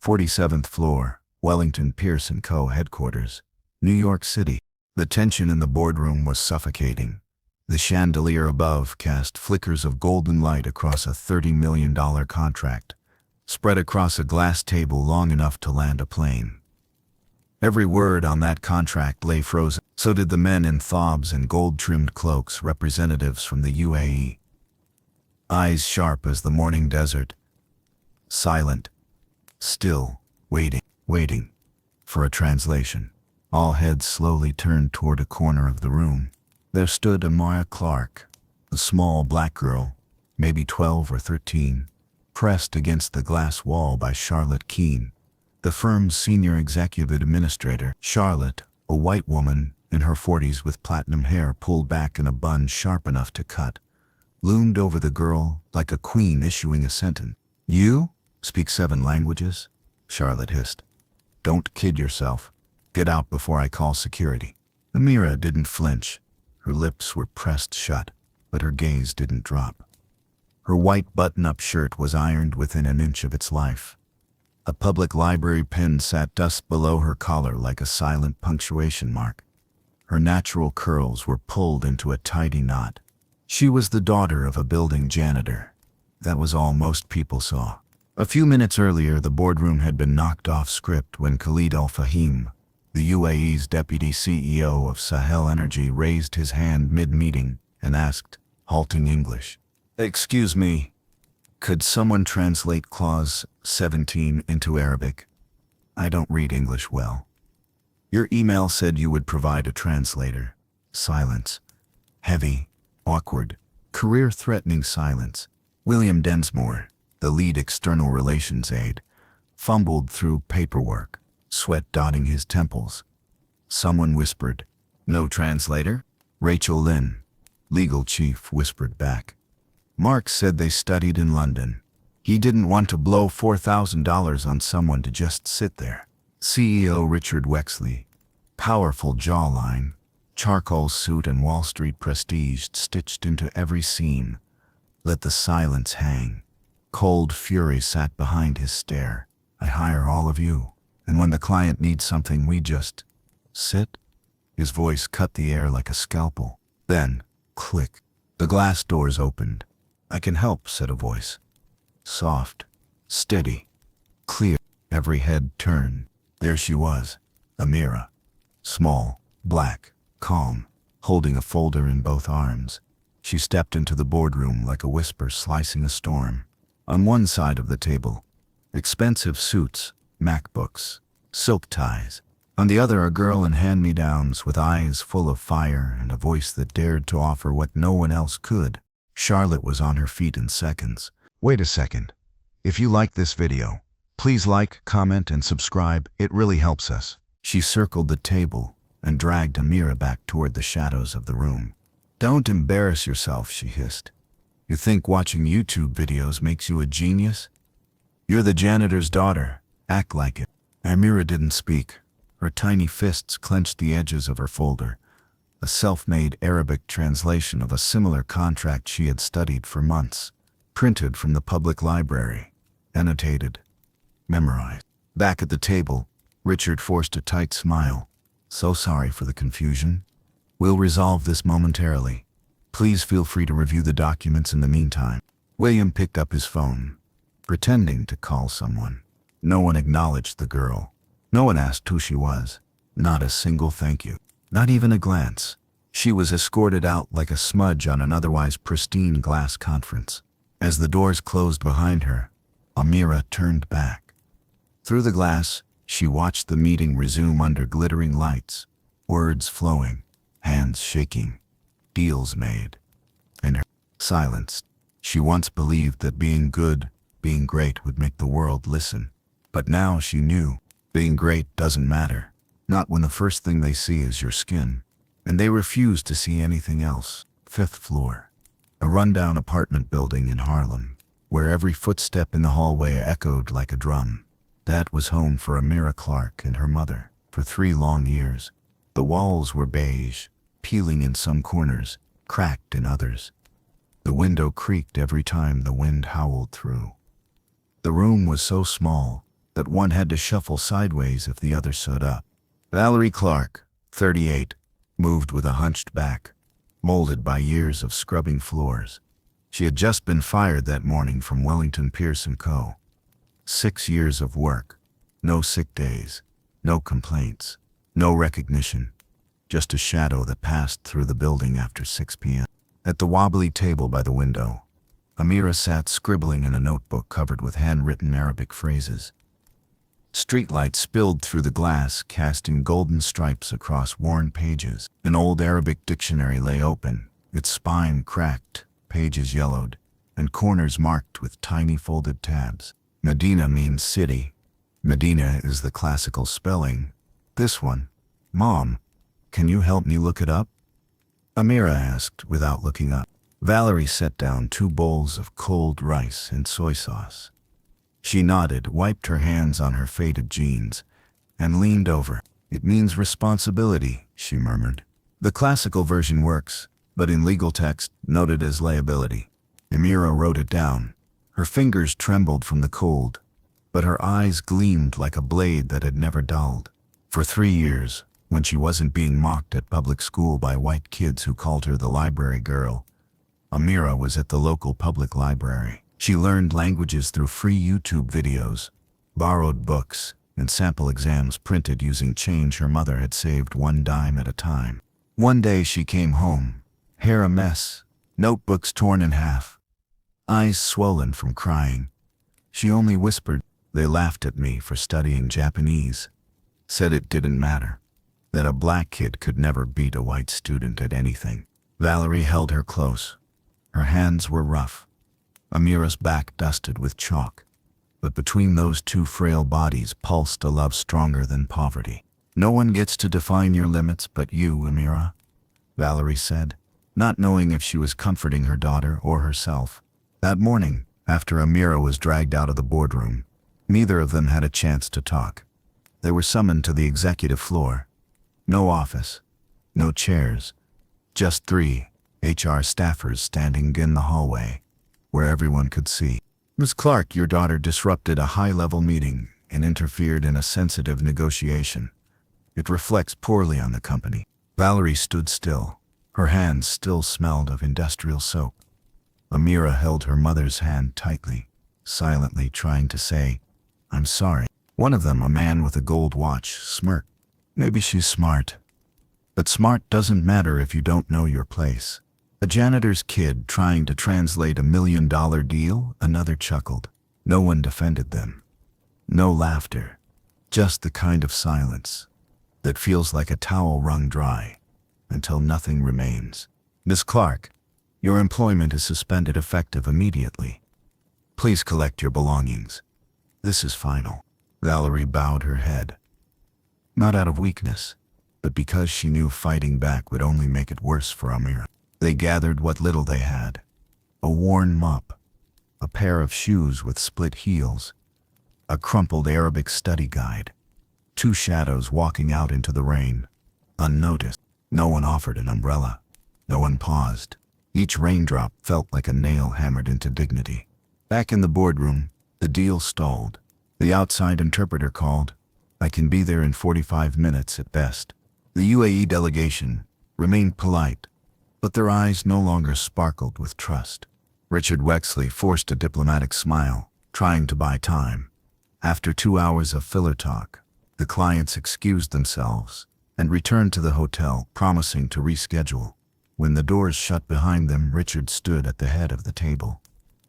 47th floor, Wellington Pierce & Co. headquarters, New York City. The tension in the boardroom was suffocating. The chandelier above cast flickers of golden light across a $30 million contract, spread across a glass table long enough to land a plane. Every word on that contract lay frozen. So did the men in thobs and gold-trimmed cloaks, representatives from the UAE. Eyes sharp as the morning desert. Silent. Still. Waiting. For a translation. All heads slowly turned toward a corner of the room. There stood Amira Clark, a small black girl, maybe 12 or 13, pressed against the glass wall by Charlotte Keene, the firm's senior executive administrator. Charlotte, a white woman in her 40s with platinum hair pulled back in a bun sharp enough to cut, loomed over the girl like a queen issuing a sentence. "You speak 7 languages?" Charlotte hissed. "Don't kid yourself. Get out before I call security." Amira didn't flinch. Her lips were pressed shut, but her gaze didn't drop. Her white button-up shirt was ironed within an inch of its life. A public library pin sat just below her collar like a silent punctuation mark. Her natural curls were pulled into a tidy knot. She was the daughter of a building janitor. That was all most people saw. A few minutes earlier, the boardroom had been knocked off script when Khalid Al-Fahim, the UAE's deputy CEO of Sahel Energy, raised his hand mid-meeting and asked, halting English, "Excuse me, could someone translate clause 17 into Arabic? I don't read English well." "Your email said you would provide a translator." Silence. Heavy, awkward, career-threatening silence. William Densmore, the lead external relations aide, fumbled through paperwork, sweat dotting his temples. Someone whispered, "No translator?" Rachel Lynn, legal chief, whispered back. "Mark said they studied in London. He didn't want to blow $4,000 on someone to just sit there." CEO Richard Wexley, powerful jawline, charcoal suit and Wall Street prestige stitched into every seam, let the silence hang. Cold fury sat behind his stare. "I hire all of you, and when the client needs something we just sit." His voice cut the air like a scalpel. Then, click, the glass doors opened. "I can help," said a voice. Soft, steady, clear. Every head turned. There she was, Amira. Small, black, calm, holding a folder in both arms. She stepped into the boardroom like a whisper slicing a storm. On one side of the table, expensive suits, MacBooks, silk ties. On the other, a girl in hand-me-downs with eyes full of fire and a voice that dared to offer what no one else could. Charlotte was on her feet in seconds. "Wait a second. If you like this video, please like, comment, and subscribe. It really helps us." She circled the table and dragged Amira back toward the shadows of the room. "Don't embarrass yourself," she hissed. "You think watching YouTube videos makes you a genius? You're the janitor's daughter. Act like it." Amira didn't speak. Her tiny fists clenched the edges of her folder, a self-made Arabic translation of a similar contract she had studied for months, printed from the public library, annotated, memorized. Back at the table, Richard forced a tight smile. "So sorry for the confusion. We'll resolve this momentarily. Please feel free to review the documents in the meantime." William picked up his phone, pretending to call someone. No one acknowledged the girl. No one asked who she was. Not a single thank you. Not even a glance. She was escorted out like a smudge on an otherwise pristine glass conference. As the doors closed behind her, Amira turned back. Through the glass, she watched the meeting resume under glittering lights, words flowing, hands shaking, deals made. In her silence, she once believed that being good, being great would make the world listen. But now she knew, being great doesn't matter. Not when the first thing they see is your skin. And they refused to see anything else. 5th floor. A rundown apartment building in Harlem, where every footstep in the hallway echoed like a drum. That was home for Amira Clark and her mother for 3 long years. The walls were beige, peeling in some corners, cracked in others. The window creaked every time the wind howled through. The room was so small, that one had to shuffle sideways if the other stood up. Valerie Clark, 38, moved with a hunched back, molded by years of scrubbing floors. She had just been fired that morning from Wellington Pierce & Co. 6 years of work, no sick days, no complaints, no recognition, just a shadow that passed through the building after 6 p.m. At the wobbly table by the window, Amira sat scribbling in a notebook covered with handwritten Arabic phrases. Streetlight spilled through the glass, casting golden stripes across worn pages. An old Arabic dictionary lay open, its spine cracked, pages yellowed, and corners marked with tiny folded tabs. Medina means city. Medina is the classical spelling. This one. Mom, can you help me look it up? Amira asked without looking up. Valerie set down 2 bowls of cold rice and soy sauce. She nodded, wiped her hands on her faded jeans, and leaned over. It means responsibility, she murmured. The classical version works, but in legal text, noted as liability. Amira wrote it down. Her fingers trembled from the cold, but her eyes gleamed like a blade that had never dulled. For 3 years, when she wasn't being mocked at public school by white kids who called her the library girl, Amira was at the local public library. She learned languages through free YouTube videos, borrowed books, and sample exams printed using change her mother had saved 1 dime at a time. One day she came home, hair a mess, notebooks torn in half, eyes swollen from crying. She only whispered, "They laughed at me for studying Japanese, said it didn't matter, that a black kid could never beat a white student at anything." Valerie held her close. Her hands were rough, Amira's back dusted with chalk, but between those 2 frail bodies pulsed a love stronger than poverty. "No one gets to define your limits but you, Amira," Valerie said, not knowing if she was comforting her daughter or herself. That morning, after Amira was dragged out of the boardroom, neither of them had a chance to talk. They were summoned to the executive floor. No office, no chairs, just 3 HR staffers standing in the hallway, where everyone could see. "Ms. Clark, your daughter disrupted a high-level meeting and interfered in a sensitive negotiation. It reflects poorly on the company." Valerie stood still. Her hands still smelled of industrial soap. Amira held her mother's hand tightly, silently trying to say, "I'm sorry." One of them, a man with a gold watch, smirked. "Maybe she's smart. But smart doesn't matter if you don't know your place." A janitor's kid trying to translate $1 million deal, another chuckled. No one defended them. No laughter. Just the kind of silence that feels like a towel wrung dry until nothing remains. "Ms. Clark, your employment is suspended effective immediately. Please collect your belongings. This is final." Valerie bowed her head. Not out of weakness, but because she knew fighting back would only make it worse for Amira. They gathered what little they had. A worn mop, a pair of shoes with split heels, a crumpled Arabic study guide, 2 shadows walking out into the rain, unnoticed. No one offered an umbrella. No one paused. Each raindrop felt like a nail hammered into dignity. Back in the boardroom, the deal stalled. The outside interpreter called. "I can be there in 45 minutes at best." The UAE delegation remained polite, but their eyes no longer sparkled with trust. Richard Wexley forced a diplomatic smile, trying to buy time. After 2 hours of filler talk, the clients excused themselves and returned to the hotel, promising to reschedule. When the doors shut behind them, Richard stood at the head of the table,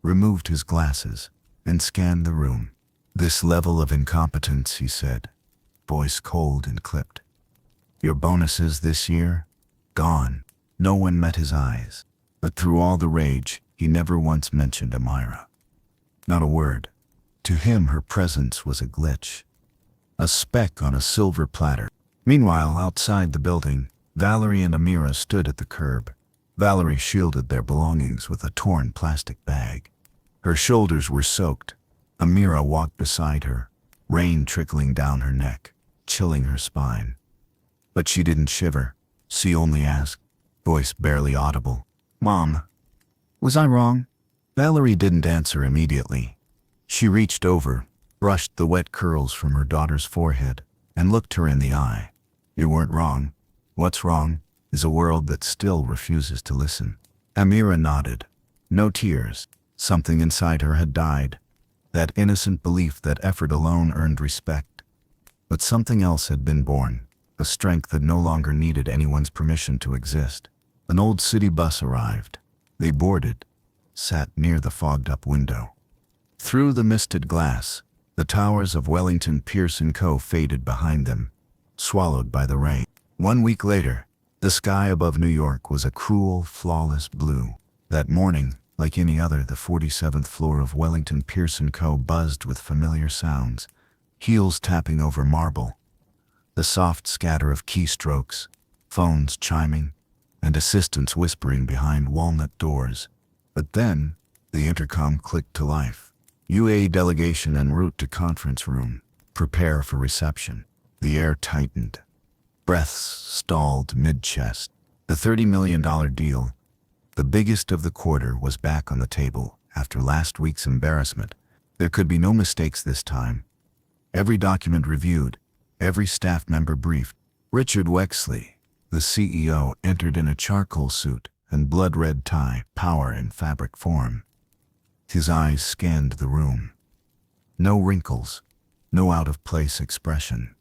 removed his glasses, and scanned the room. "This level of incompetence," he said, voice cold and clipped. "Your bonuses this year? Gone." No one met his eyes, but through all the rage, he never once mentioned Amira. Not a word. To him, her presence was a glitch, a speck on a silver platter. Meanwhile, outside the building, Valerie and Amira stood at the curb. Valerie shielded their belongings with a torn plastic bag. Her shoulders were soaked. Amira walked beside her, rain trickling down her neck, chilling her spine. But she didn't shiver. She only asked, voice barely audible, "Mom, was I wrong?" Valerie didn't answer immediately. She reached over, brushed the wet curls from her daughter's forehead, and looked her in the eye. "You weren't wrong. What's wrong is a world that still refuses to listen." Amira nodded. No tears. Something inside her had died. That innocent belief that effort alone earned respect. But something else had been born, a strength that no longer needed anyone's permission to exist. An old city bus arrived. They boarded, sat near the fogged-up window. Through the misted glass, the towers of Wellington Pierce & Co. faded behind them, swallowed by the rain. 1 week later, the sky above New York was a cruel, flawless blue. That morning, like any other, the 47th floor of Wellington Pierce & Co. buzzed with familiar sounds, heels tapping over marble, the soft scatter of keystrokes, phones chiming, and assistants whispering behind walnut doors. But then, the intercom clicked to life. UA delegation en route to conference room. Prepare for reception. The air tightened. Breaths stalled mid-chest. The $30 million deal, the biggest of the quarter, was back on the table after last week's embarrassment. There could be no mistakes this time. Every document reviewed, every staff member briefed. Richard Wexley, the CEO, entered in a charcoal suit and blood-red tie, power in fabric form. His eyes scanned the room. No wrinkles, no out-of-place expression.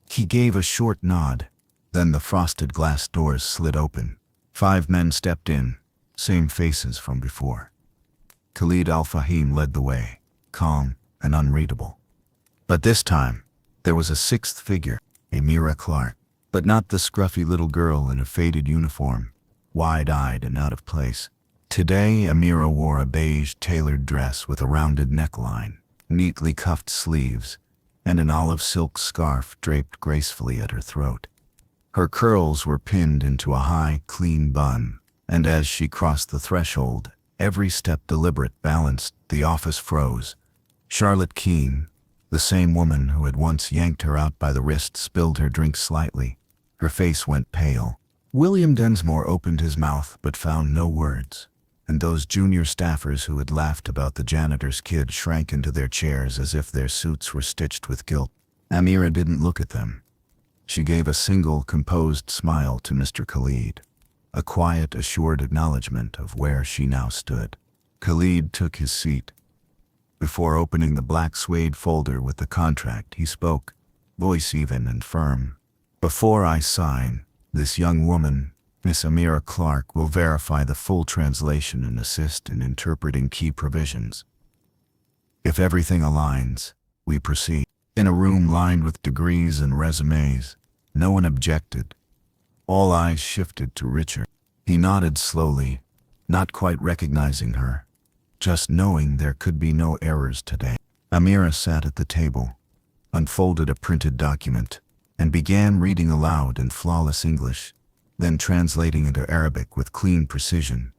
He gave a short nod, then the frosted glass doors slid open. 5 men stepped in, same faces from before. Khalid Al-Fahim led the way, calm and unreadable. But this time, there was a 6th figure, Amira Clark, but not the scruffy little girl in a faded uniform, wide-eyed and out of place. Today, Amira wore a beige tailored dress with a rounded neckline, neatly cuffed sleeves, and an olive silk scarf draped gracefully at her throat. Her curls were pinned into a high, clean bun, and as she crossed the threshold, every step deliberate, balanced. The office froze. Charlotte Keene, the same woman who had once yanked her out by the wrist, spilled her drink slightly. Her face went pale. William Densmore opened his mouth but found no words, and those junior staffers who had laughed about the janitor's kid shrank into their chairs as if their suits were stitched with guilt. Amira didn't look at them. She gave a single, composed smile to Mr. Khalid, a quiet, assured acknowledgement of where she now stood. Khalid took his seat. Before opening the black suede folder with the contract, he spoke, voice even and firm. "Before I sign, this young woman, Miss Amira Clark, will verify the full translation and assist in interpreting key provisions. If everything aligns, we proceed." In a room lined with degrees and resumes, no one objected. All eyes shifted to Richard. He nodded slowly, not quite recognizing her, just knowing there could be no errors today. Amira sat at the table, unfolded a printed document, and began reading aloud in flawless English, then translating into Arabic with clean precision,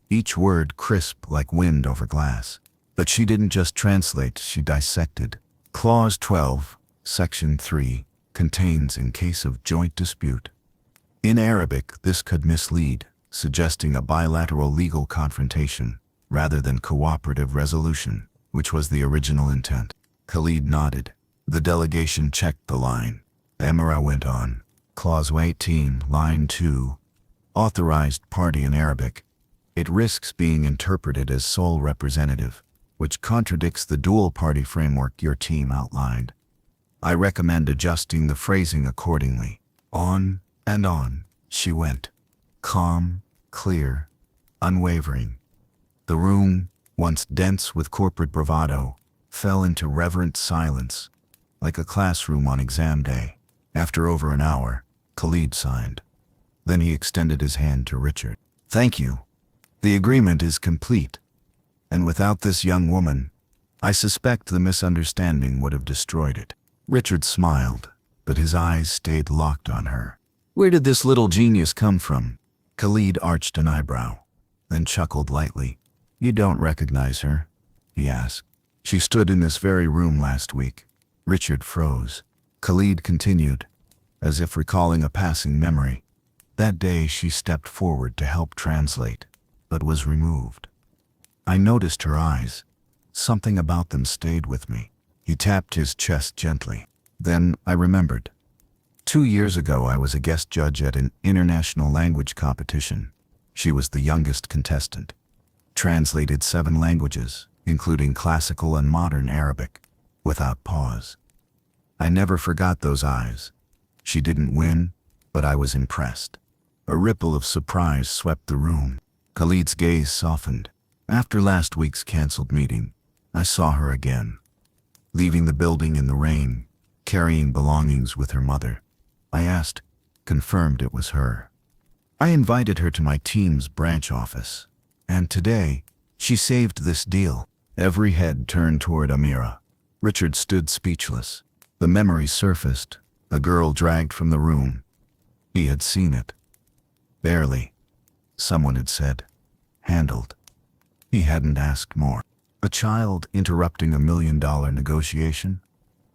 each word crisp like wind over glass. But she didn't just translate, she dissected. Clause 12, Section 3, contains "in case of joint dispute." In Arabic, this could mislead, suggesting a bilateral legal confrontation rather than cooperative resolution, which was the original intent. Khalid nodded. The delegation checked the line. Amira went on. Clause 18, Line 2, authorized party in Arabic. It risks being interpreted as sole representative, which contradicts the dual-party framework your team outlined. I recommend adjusting the phrasing accordingly. On and on she went, calm, clear, unwavering. The room, once dense with corporate bravado, fell into reverent silence, like a classroom on exam day. After over an hour, Khalid signed. Then he extended his hand to Richard. "Thank you. The agreement is complete. And without this young woman, I suspect the misunderstanding would have destroyed it." Richard smiled, but his eyes stayed locked on her. "Where did this little genius come from?" Khalid arched an eyebrow, then chuckled lightly. "You don't recognize her?" he asked. "She stood in this very room last week." Richard froze. Khalid continued, as if recalling a passing memory. "That day she stepped forward to help translate, but was removed. I noticed her eyes. Something about them stayed with me. He tapped his chest gently. Then I remembered. 2 years ago I was a guest judge at an international language competition. She was the youngest contestant. Translated 7 languages, including classical and modern Arabic, without pause. I never forgot those eyes. She didn't win, but I was impressed. A ripple of surprise swept the room. Khalid's gaze softened. After last week's canceled meeting, I saw her again, leaving the building in the rain, carrying belongings with her mother. I asked, confirmed it was her. I invited her to my team's branch office, and today, she saved this deal. Every head turned toward Amira. Richard stood speechless. The memory surfaced, a girl dragged from the room. He had seen it. Barely. Someone had said, handled. He hadn't asked more. A child interrupting $1 million negotiation?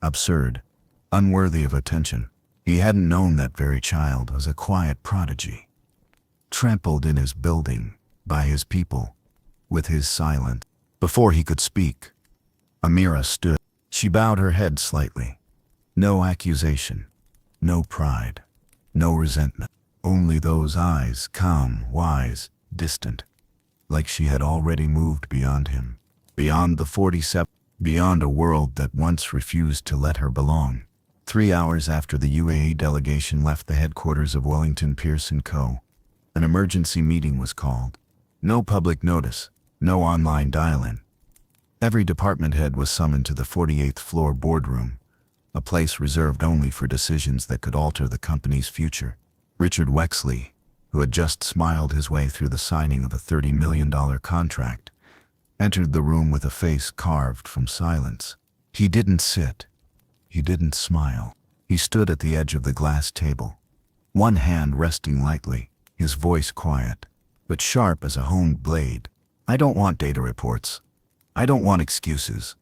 Absurd. Unworthy of attention. He hadn't known that very child was a quiet prodigy. Trampled in his building, by his people, with his silence. Before he could speak, Amira stood. She bowed her head slightly. No accusation, no pride, no resentment. Only those eyes, calm, wise, distant, like she had already moved beyond him, beyond the 47, beyond a world that once refused to let her belong. 3 hours after the UAE delegation left the headquarters of Wellington Pierce & Co., an emergency meeting was called. No public notice, no online dial-in. Every department head was summoned to the 48th floor boardroom, a place reserved only for decisions that could alter the company's future. Richard Wexley, who had just smiled his way through the signing of a $30 million contract, entered the room with a face carved from silence. He didn't sit. He didn't smile. He stood at the edge of the glass table, one hand resting lightly, his voice quiet, but sharp as a honed blade. I don't want data reports. I don't want excuses.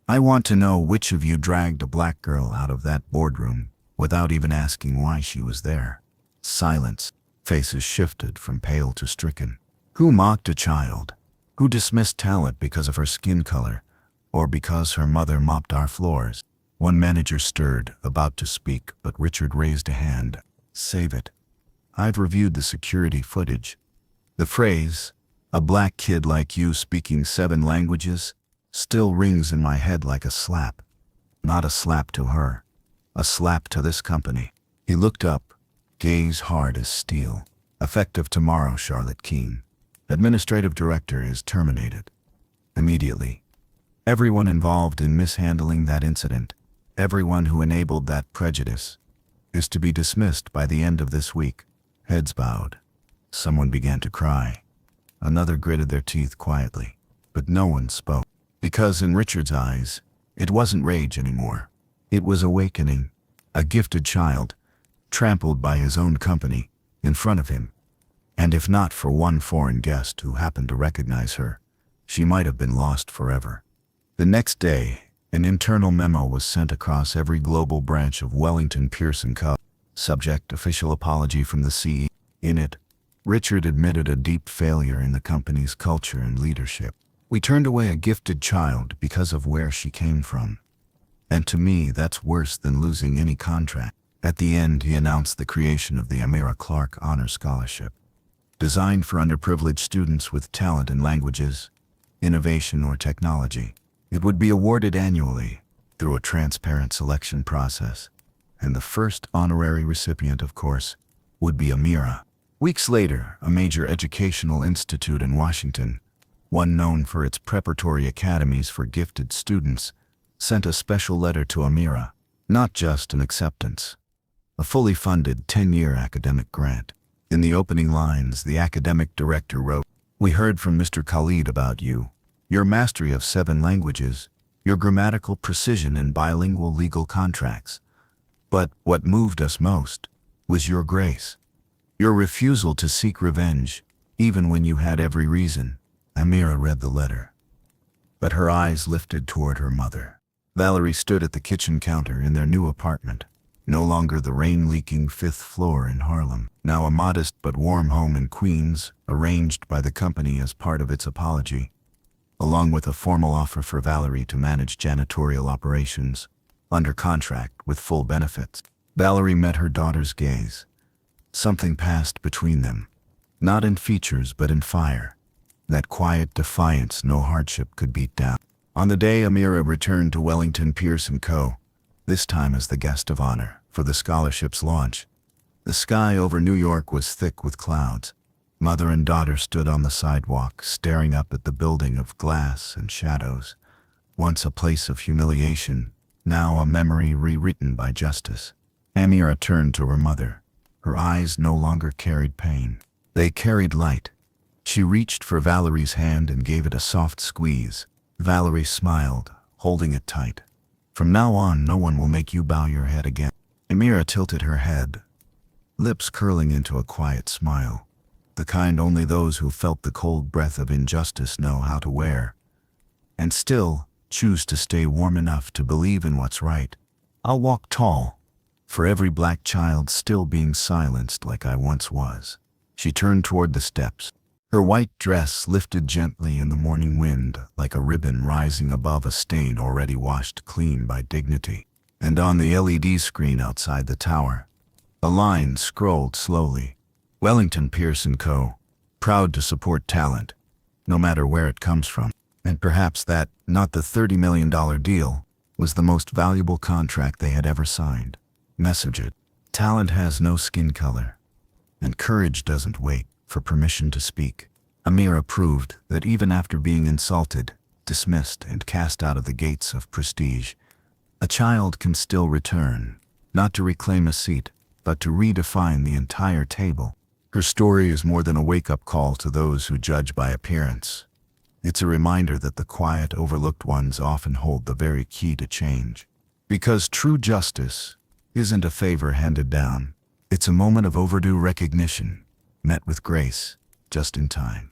I want to know which of you dragged a black girl out of that boardroom without even asking why she was there. Silence. Faces shifted from pale to stricken. Who mocked a child? Who dismissed talent because of her skin color, or because her mother mopped our floors? One manager stirred, about to speak, but Richard raised a hand. Save it. I've reviewed the security footage. The phrase, "a black kid like you speaking 7 languages," still rings in my head like a slap. Not a slap to her. A slap to this company. He looked up, gaze hard as steel. Effective tomorrow, Charlotte Keene. Administrative director is terminated. Immediately. Everyone involved in mishandling that incident, everyone who enabled that prejudice, is to be dismissed by the end of this week. Heads bowed. Someone began to cry. Another gritted their teeth quietly, but no one spoke. Because in Richard's eyes, it wasn't rage anymore. It was awakening. A gifted child, trampled by his own company, in front of him. And if not for one foreign guest who happened to recognize her, she might have been lost forever. The next day, an internal memo was sent across every global branch of Wellington Pierce & Co. Subject: official apology from the CEO. In it, Richard admitted a deep failure in the company's culture and leadership. We turned away a gifted child because of where she came from. And to me, that's worse than losing any contract. At the end, he announced the creation of the Amira Clark Honor Scholarship, designed for underprivileged students with talent in languages, innovation, or technology. It would be awarded annually through a transparent selection process, and the first honorary recipient, of course, would be Amira. Weeks later, a major educational institute in Washington, one known for its preparatory academies for gifted students, sent a special letter to Amira. Not just an acceptance, a fully funded 10-year academic grant. In the opening lines, the academic director wrote, "We heard from Mr. Khalid about you, your mastery of 7 languages, your grammatical precision in bilingual legal contracts. But what moved us most was your grace, your refusal to seek revenge, even when you had every reason." Amira read the letter, but her eyes lifted toward her mother. Valerie stood at the kitchen counter in their new apartment, no longer the rain-leaking 5th floor in Harlem, now a modest but warm home in Queens, arranged by the company as part of its apology. along with a formal offer for Valerie to manage janitorial operations, under contract with full benefits. Valerie met her daughter's gaze. Something passed between them, not in features but in fire. That quiet defiance no hardship could beat down. On the day Amira returned to Wellington Pierce & Co., this time as the guest of honor for the scholarship's launch, the sky over New York was thick with clouds. Mother and daughter stood on the sidewalk, staring up at the building of glass and shadows. Once a place of humiliation, now a memory rewritten by justice. Amira turned to her mother. Her eyes no longer carried pain. They carried light. She reached for Valerie's hand and gave it a soft squeeze. Valerie smiled, holding it tight. From now on, no one will make you bow your head again. Amira tilted her head, lips curling into a quiet smile, the kind only those who felt the cold breath of injustice know how to wear, and still choose to stay warm enough to believe in what's right. I'll walk tall, for every black child still being silenced like I once was. She turned toward the steps. Her white dress lifted gently in the morning wind like a ribbon rising above a stain already washed clean by dignity. And on the LED screen outside the tower, a line scrolled slowly. Wellington Pierce & Co., proud to support talent, no matter where it comes from. And perhaps that, not the $30 million deal, was the most valuable contract they had ever signed. Message it. Talent has no skin color, and courage doesn't wait for permission to speak. Amira proved that even after being insulted, dismissed, and cast out of the gates of prestige, a child can still return, not to reclaim a seat, but to redefine the entire table. Her story is more than a wake-up call to those who judge by appearance. It's a reminder that the quiet, overlooked ones often hold the very key to change. Because true justice isn't a favor handed down. It's a moment of overdue recognition, met with grace, just in time.